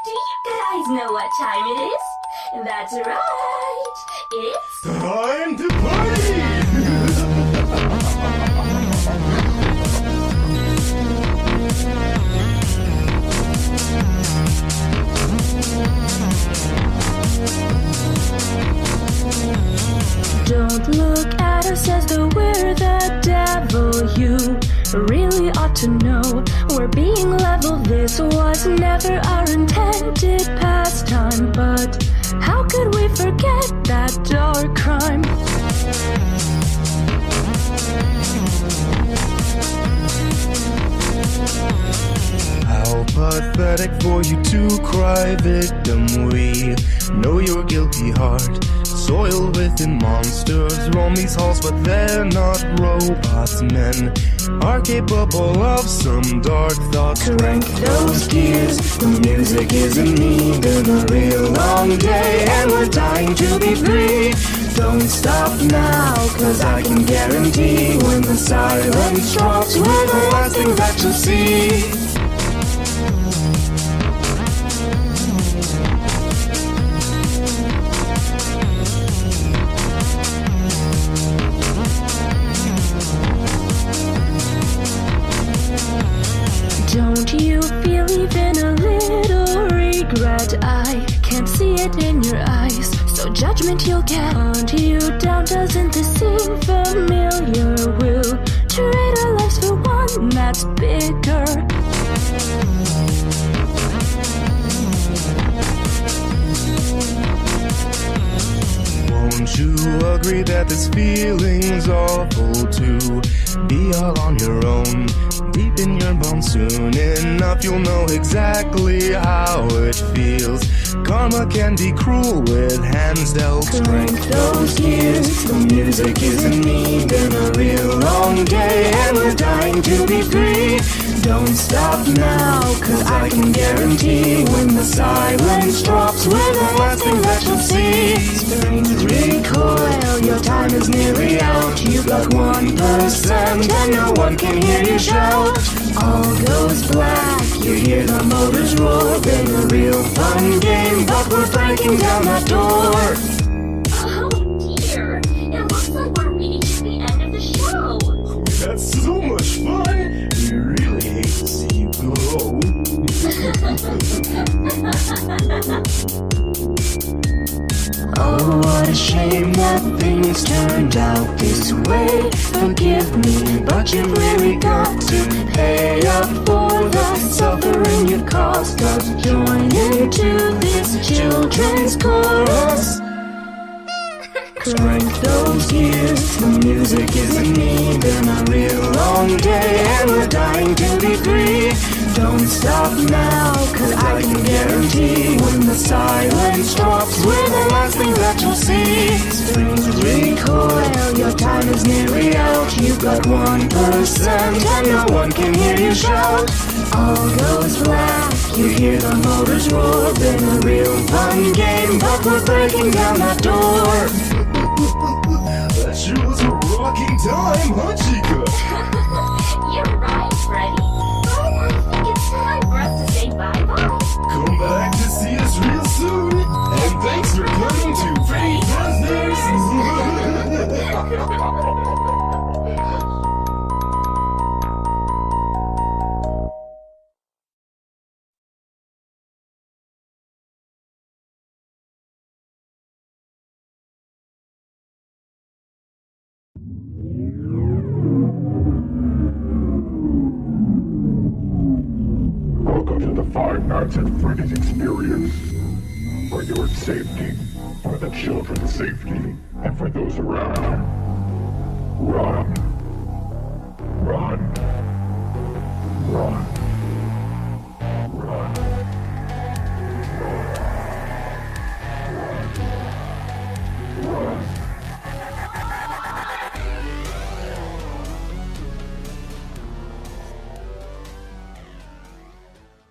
Do you guys know what time it is? That's right. It's Time to party! Don't look at us as though we're the devil. You really ought to know we're being level. This was never our intended pastime, but how could we forget that dark crime? How pathetic for you to cry victim. We know your guilty heart, soiled within monsters roam these halls, but they're not robots. Men are capable of some dark thoughts. Crank those gears, the music is in need of a real long day, and we're dying to be free. Don't stop now, cause I can guarantee when the silence drops, we're the last things that you'll see. Don't you feel even a little regret? I can't see it in your eyes, so judgment you'll get. Hunt you down, doesn't this seem familiar? We'll trade our lives for one that's bigger. Won't you agree that this feeling's awful to be all on your own? Deep in your bones, soon enough you'll know exactly how it feels. Karma can be cruel with hands dealt. Crank those gears, the music is in need in a real long day, and we're dying to be free. Don't stop now, cause I can guarantee when the silence drops, we're the last thing that you'll see. Springs recoil, your time is nearly out. You've got 1% and no one can hear you shout. All goes black, you hear the motors roar. Been a real fun game, but we're breaking down that door. Oh dear, it looks like we're reaching the end of the show. That's so much fun! We really hate to see you go. Oh, what a shame that things turned out this way. Forgive me, but you've really got to pay up for the suffering you've caused us. Join into this children's chorus. Crank those gears, the music is in need in a real long day, and we're dying to be free. Don't stop now, cause I can guarantee when the silence drops, we're the last thing that you'll see. Springs recoil, your time is nearly out. You've got 1% and no one can hear you shout. All goes black, you hear the motors roar. Been a real fun game, but we're breaking down that door. That sure was a rocking time, huh, Chica? You're right, Freddy. But I think it's time for us to say bye-bye. Come back to see us real soon, and thanks for coming to Freddy Fazbear's. Welcome to the Five Nights at Freddy's experience. For your safety, for the children's safety, and for those around you. Run. Run. Run.